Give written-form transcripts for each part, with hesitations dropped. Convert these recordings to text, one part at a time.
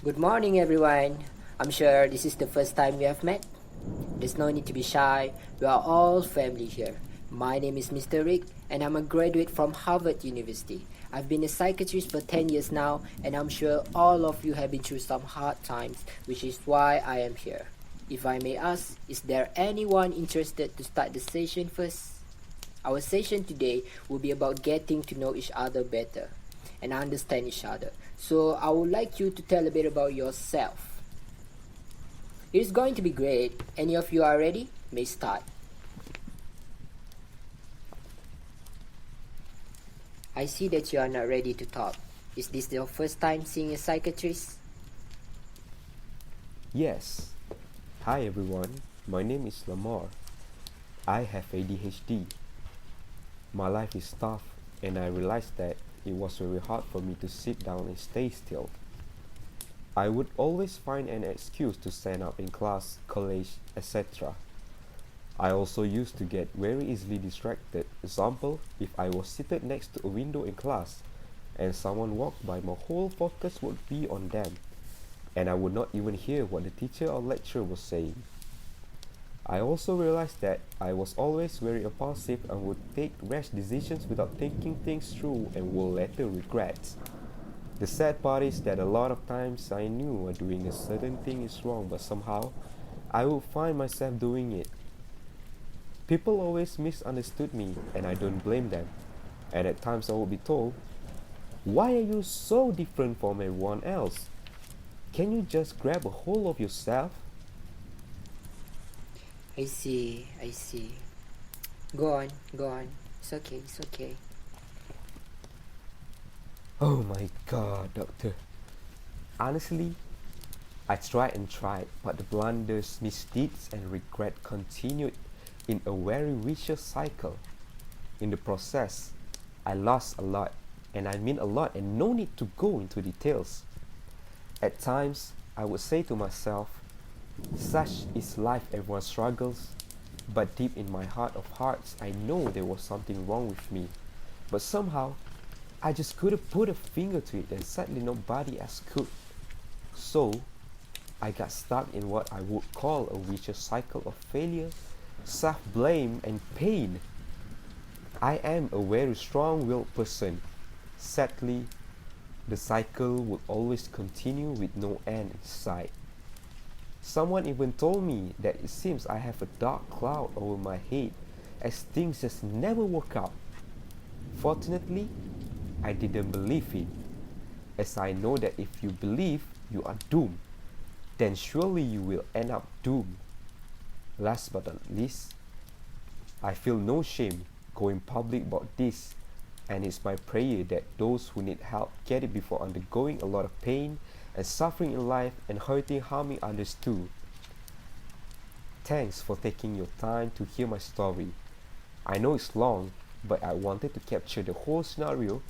Good morning, everyone. I'm sure this is the first time we have met. There's no need to be shy. We are all family here. My name is Mr. Rick, and I'm a graduate from Harvard University. I've been a psychiatrist for 10 years now, and I'm sure all of you have been through some hard times, which is why I am here. If I may ask, is there anyone interested to start the session first? Our session today will be about getting to know each other better and understand each other. So I would like you to tell a bit about yourself. It is going to be great. Any of you are ready? May start. I see that you are not ready to talk. Is this your first time seeing a psychiatrist? Yes. Hi everyone, my name is Lamar. I have ADHD. My life is tough and I realized that it was very hard for me to sit down and stay still. I would always find an excuse to stand up in class, college, etc. I also used to get very easily distracted. Example, if I was seated next to a window in class and someone walked by, my whole focus would be on them and I would not even hear what the teacher or lecturer was saying. I also realized that I was always very impulsive and would take rash decisions without thinking things through and will later regret. The sad part is that a lot of times I knew doing a certain thing is wrong, but somehow I would find myself doing it. People always misunderstood me and I don't blame them. And at times I would be told, "Why are you so different from everyone else? Can you just grab a hold of yourself?" I see. Go on. It's okay. Oh my god, doctor. Honestly, I tried, but the blunders, misdeeds, and regret continued in a very vicious cycle. In the process, I lost a lot, and I mean a lot, and no need to go into details. At times, I would say to myself, such is life, everyone struggles, but deep in my heart of hearts, I know there was something wrong with me. But somehow, I just couldn't put a finger to it, and sadly nobody else could. So, I got stuck in what I would call a vicious cycle of failure, self-blame, and pain. I am a very strong-willed person. Sadly, the cycle would always continue with no end in sight. Someone even told me that it seems I have a dark cloud over my head as things just never work out. Fortunately, I didn't believe it, as I know that if you believe you are doomed, then surely you will end up doomed. Last but not least, I feel no shame going public about this, and it's my prayer that those who need help get it before undergoing a lot of pain and suffering in life and harming others too. Thanks for taking your time to hear my story. I know it's long, but I wanted to capture the whole scenario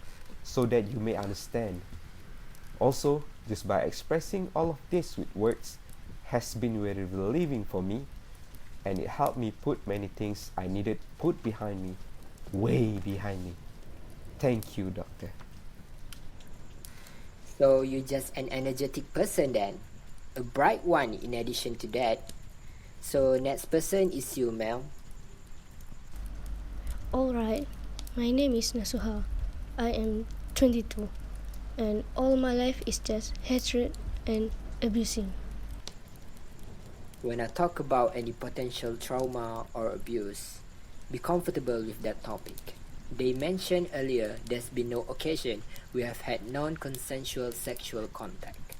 so that you may understand. Also, just by expressing all of this with words has been very relieving for me, and it helped me put many things I needed put behind me, way behind me. Thank you, doctor. So you're just an energetic person then. A bright one in addition to that. So next person is you, Mel. Alright, my name is Nasuha. I am 22, and all my life is just hatred and abusing. When I talk about any potential trauma or abuse, be comfortable with that topic. They mentioned earlier there's been no occasion we have had non-consensual sexual contact.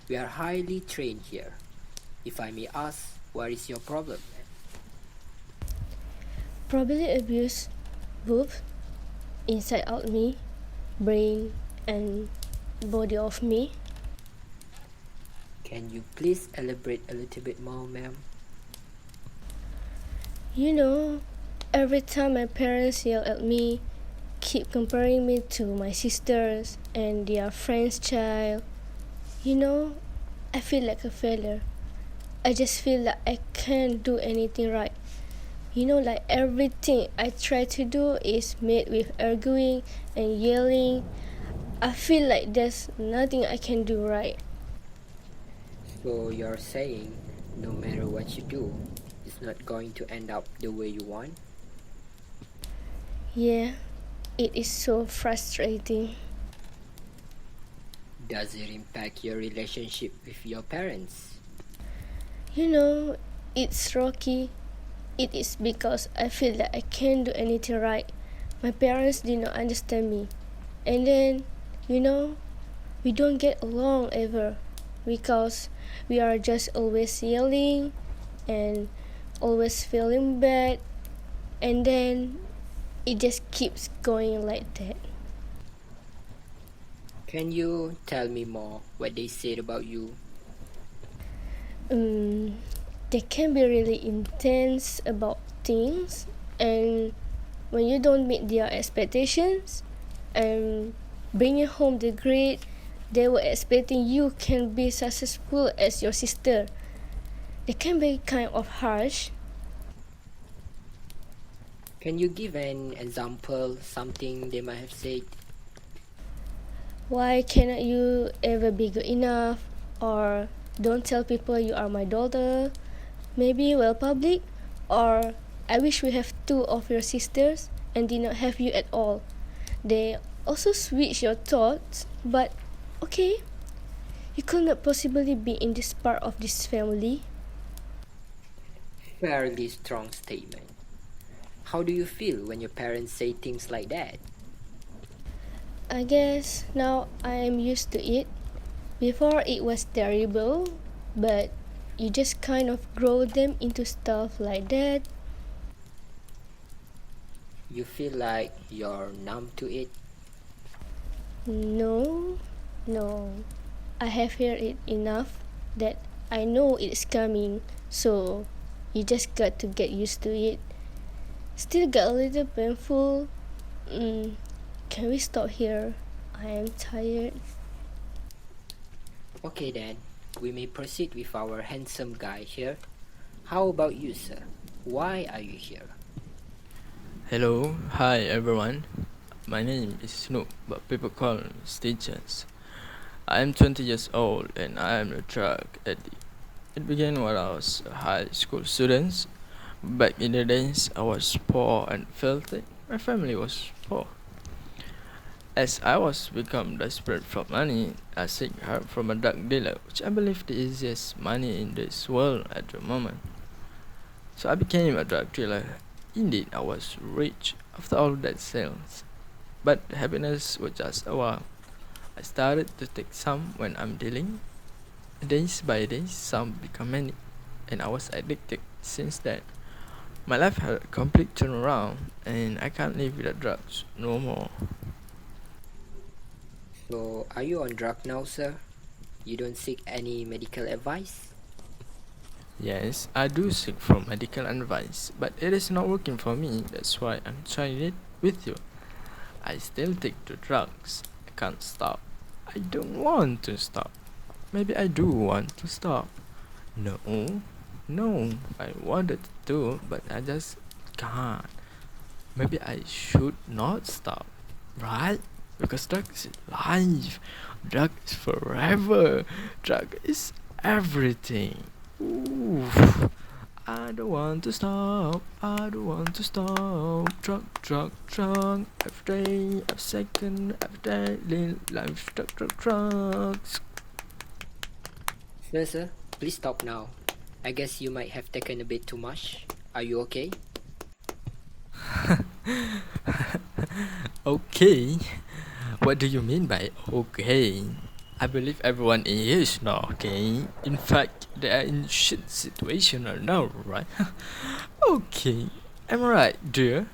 We are highly trained here. If I may ask, what is your problem? Probably abuse both inside out me, brain and body of me. Can you please elaborate a little bit more, ma'am? You know, every time my parents yell at me, keep comparing me to my sisters and their friends' child, I feel like a failure. I just feel like I can't do anything right. Like everything I try to do is met with arguing and yelling. I feel like there's nothing I can do right. So you're saying no matter what you do, it's not going to end up the way you want? Yeah, it is so frustrating. Does it impact your relationship with your parents? You know, it's rocky. It is because I feel that I can't do anything right. My parents did not understand me. And then, you know, we don't get along ever because we are just always yelling and always feeling bad, and then it just keeps going like that. Can you tell me more what they said about you? They can be really intense about things, and when you don't meet their expectations and bringing home the grade they were expecting, you can be successful as your sister. They can be kind of harsh. Can you give an example, something they might have said? Why cannot you ever be good enough? Or don't tell people you are my daughter. Maybe well public. Or I wish we have two of your sisters and did not have you at all. They also switch your thoughts, but okay, you could not possibly be in this part of this family. Fairly strong statement. How do you feel when your parents say things like that? I guess now I am used to it. Before it was terrible, but you just kind of grow them into stuff like that. You feel like you're numb to it? No, no. I have heard it enough that I know it's coming, so you just got to get used to it. Still got a little painful. Can we stop here? I am tired. Okay then, we may proceed with our handsome guy here. How about you, sir? Why are you here? Hello, hi everyone. My name is Snoop, but people call me Stitches. I am 20 years old and I am a drug addict. It began when I was a high school student. Back in the days, I was poor and filthy. My family was poor. As I was become desperate for money, I seek help from a drug dealer, which I believe the easiest money in this world at the moment. So I became a drug dealer. Indeed, I was rich after all that sales. But happiness was just a while. I started to take some when I'm dealing. Days by days, some become many, and I was addicted since then. My life had a complete turnaround, and I can't live without drugs no more. So, are you on drug now, sir? You don't seek any medical advice? Yes, I do seek for medical advice, but it is not working for me. That's why I'm trying it with you. I still take the drugs. I can't stop. I don't want to stop. Maybe I do want to stop. No, no, I wanted to, but I just can't. Maybe I should not stop, right? Because drug is life, drug is forever, drug is everything. Ooh, I don't want to stop, I don't want to stop. Drug, drug, drug, every day, every second, every daily life, drug, drug, drugs. Sir, please stop now. I guess you might have taken a bit too much. Are you okay? Okay, what do you mean by okay? I believe everyone in here is not okay. In fact, they are in shit situation right now, right? Okay, am I right, dear?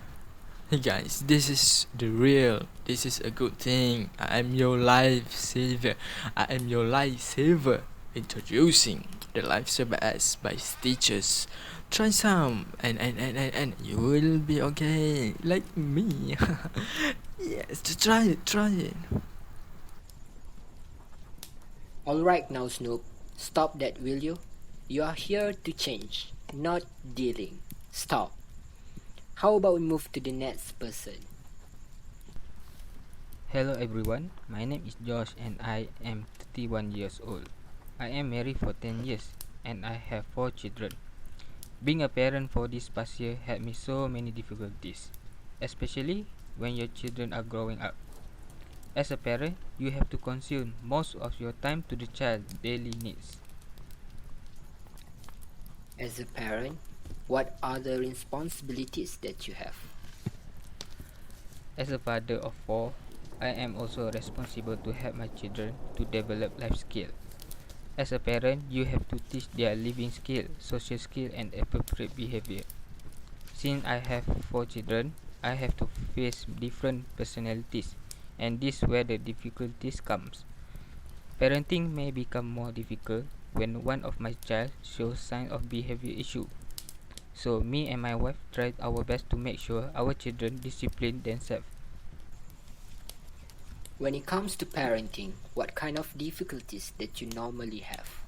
Hey guys, this is the real. This is a good thing. I am your life saver. I am your life saver. Introducing the lifesaver as by Stitches. Try some and you will be okay. Like me. Yes, try it, try it. Alright now, Snoop. Stop that, will you? You are here to change, not dealing. Stop. How about we move to the next person? Hello everyone, my name is Josh and I am 31 years old. I am married for 10 years and I have 4 children. Being a parent for this past year had me so many difficulties, especially when your children are growing up. As a parent, you have to consume most of your time to the child's daily needs. As a parent, what are the responsibilities that you have? As a father of 4, I am also responsible to help my children to develop life skills. As a parent, you have to teach their living skill, social skill and appropriate behavior. Since I have 4 children, I have to face different personalities and this is where the difficulties comes. Parenting may become more difficult when one of my child shows signs of behavior issue. So me and my wife tried our best to make sure our children discipline themselves. When it comes to parenting, what kind of difficulties that you normally have?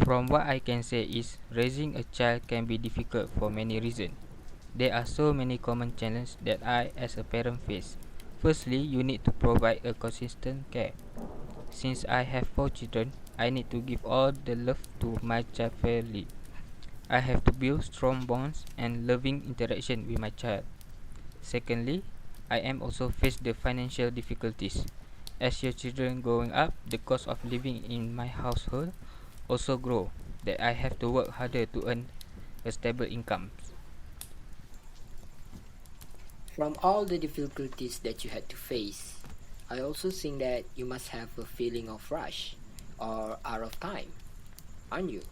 From what I can say is raising a child can be difficult for many reasons. There are so many common challenges that I as a parent face. Firstly, you need to provide a consistent care. Since I have 4 children, I need to give all the love to my child fairly. I have to build strong bonds and loving interaction with my child. Secondly, I am also face the financial difficulties. As your children growing up, the cost of living in my household also grow that I have to work harder to earn a stable income. From all the difficulties that you had to face, I also think that you must have a feeling of rush or out of time, aren't you?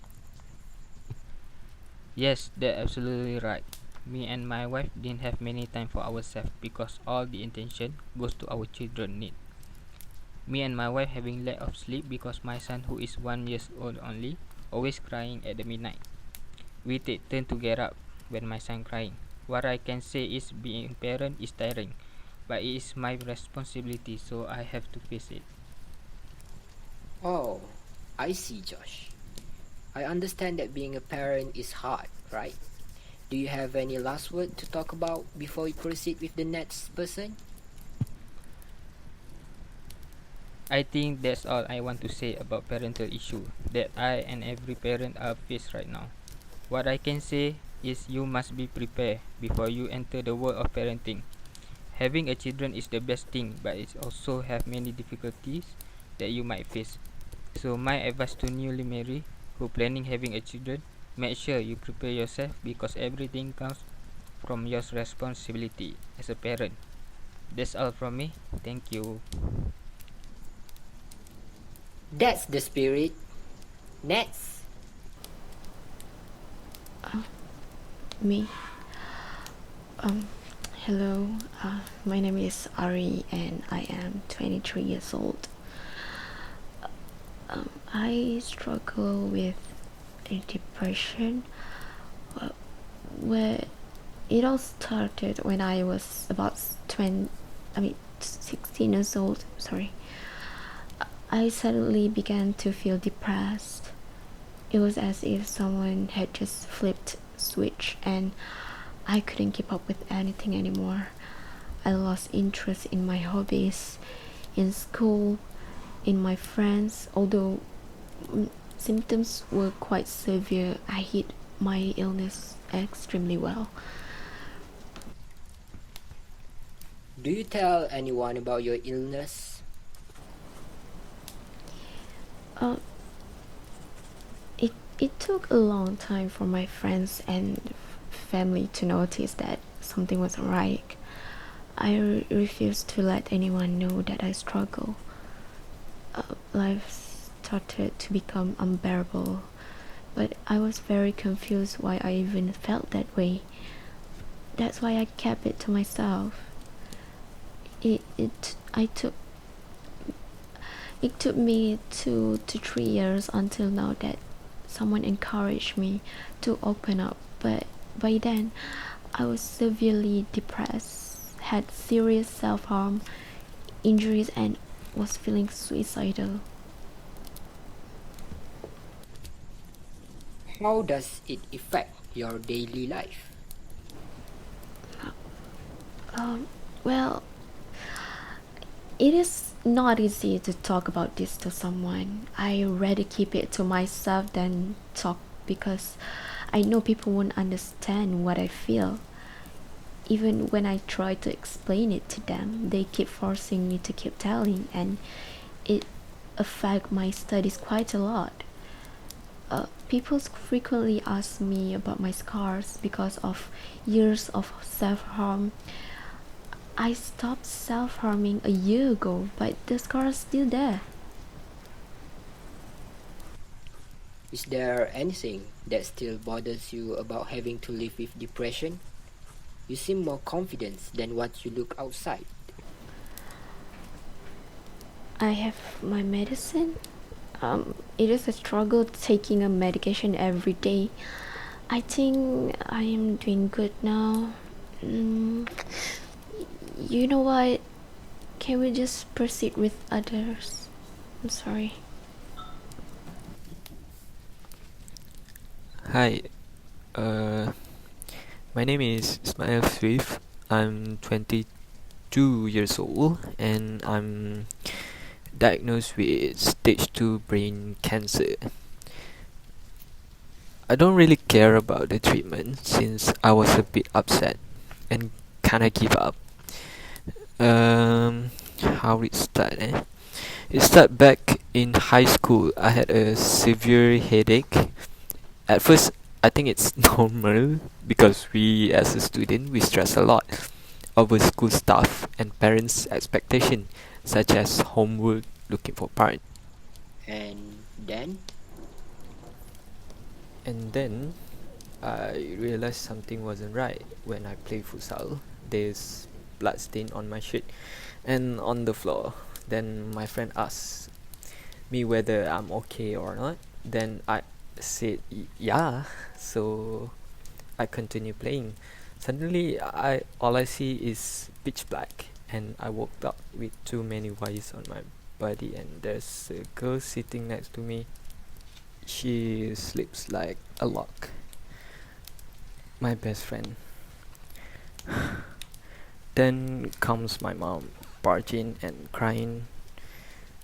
Yes, that's absolutely right. Me and my wife didn't have many time for ourselves because all the attention goes to our children need. Me and my wife having lack of sleep because my son who is 1 years old only always crying at the midnight. We take turn to get up when my son crying. What I can say is being a parent is tiring, but it is my responsibility so I have to face it. Oh, I see, Josh. I understand that being a parent is hard, right? Do you have any last word to talk about before we proceed with the next person? I think that's all I want to say about parental issue that I and every parent are faced right now. What I can say is you must be prepared before you enter the world of parenting. Having a children is the best thing, but it also have many difficulties that you might face. So my advice to newly married who planning having a children, make sure you prepare yourself because everything comes from your responsibility as a parent. That's all from me. Thank you. That's the spirit. Next. Me. Um, Hello. My name is Ari, and I am 23 years old. I struggle with a depression. Where it all started when I was about 16 years old. Sorry. I suddenly began to feel depressed. It was as if someone had just flipped a switch and I couldn't keep up with anything anymore. I lost interest in my hobbies, in school, in my friends. Although symptoms were quite severe, I hid my illness extremely well. Do you tell anyone about your illness? It took a long time for my friends and family to notice that something wasn't right. I refused to let anyone know that I struggle. Life started to become unbearable, but I was very confused why I even felt that way. That's why I kept it to myself. It it I took It took me 2 to 3 years until now that someone encouraged me to open up, but by then I was severely depressed, had serious self-harm, injuries, and was feeling suicidal. How does it affect your daily life? Well, It is not easy to talk about this to someone. I rather keep it to myself than talk because I know people won't understand what I feel. Even when I try to explain it to them, they keep forcing me to keep telling, and it affects my studies quite a lot. People frequently ask me about my scars because of years of self-harm. I stopped self-harming a year ago, but the scars are still there. Is there anything that still bothers you about having to live with depression? You seem more confident than what you look outside. I have my medicine. It is a struggle taking a medication every day. I think I am doing good now. Mm, you know what? Can we just proceed with others? I'm sorry. Hi, uh, my name is Ismail Swift. I'm 22 years old and I'm diagnosed with stage 2 brain cancer. I don't really care about the treatment since I was a bit upset and kinda give up. Um, how it start? It started back in high school. I had a severe headache. At first, I think it's normal because we, as a student, we stress a lot over school stuff and parents' expectation, such as homework, looking for parent. And then, And then I realized something wasn't right when I play futsal. There's blood stain on my shirt and on the floor. Then my friend asked me whether I'm okay or not. Then I said yeah. So I continue playing. Suddenly I all I see is pitch black and I woke up with too many wires on my body and there's a girl sitting next to me. She sleeps like a log. My best friend. Then comes my mom, barging and crying.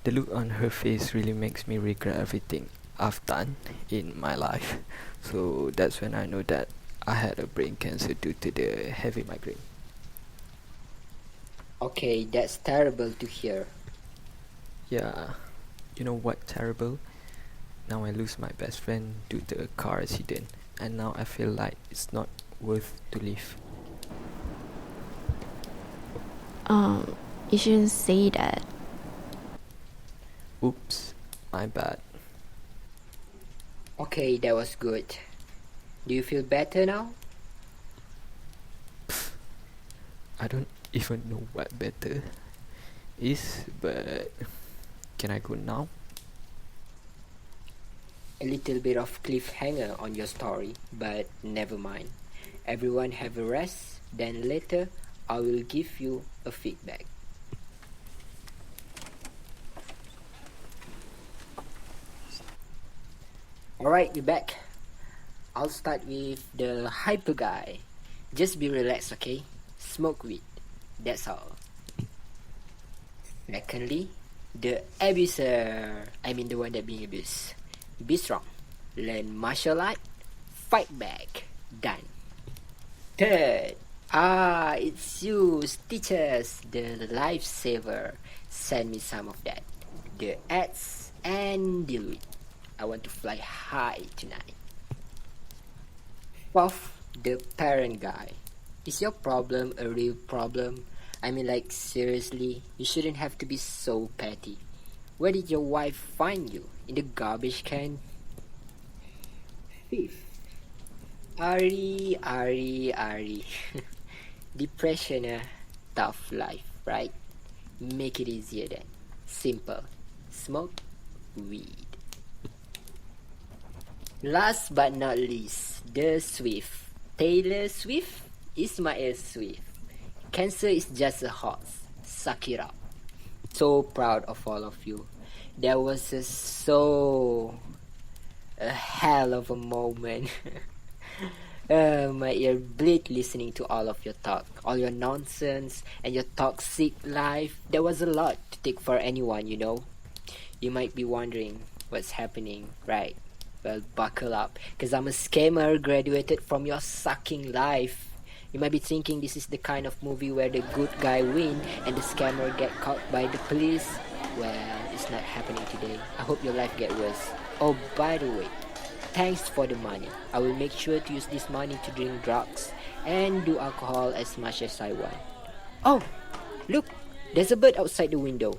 The look on her face really makes me regret everything I've done in my life. So that's when I know that I had a brain cancer due to the heavy migraine. okay, that's terrible to hear. Yeah, you know what terrible? Now I lose my best friend due to a car accident and now I feel like it's not worth to live. Um, you shouldn't say that. Oops, my bad. Okay, that was good. Do you feel better now? I don't even know what better is, but can I go now? A little bit of cliffhanger on your story, but never mind. Everyone have a rest, then later I will give you a feedback. Alright, we're back. I'll start with the hyper guy. Just be relaxed, okay? Smoke weed. That's all. Secondly, the abuser. I mean the one that being abused. Be strong. Learn martial art. Fight back. Done. Third, it's you, Stitches, the lifesaver. Send me some of that. The ads and deal with. I want to fly high tonight. Fourth, the parent guy. Is your problem a real problem? I mean, like, seriously, you shouldn't have to be so petty. Where did your wife find you? In the garbage can? Fifth, Ari. Depression, tough life, right? Make it easier then. Simple. Smoke weed. Last but not least, the Swift. Taylor Swift, Ismail Swift. Cancer is just a horse. Suck it up. So proud of all of you. That was a hell of a moment. My ear bleed listening to all of your talk, all your nonsense, and your toxic life. There was a lot to take for anyone, you know. You might be wondering what's happening, right? Well, buckle up, because I'm a scammer graduated from your sucking life. You might be thinking this is the kind of movie where the good guy win and the scammer get caught by the police. Well, it's not happening today. I hope your life get worse. Oh, by the way, thanks for the money. I will make sure to use this money to drink drugs and do alcohol as much as I want. Oh, look, there's a bird outside the window.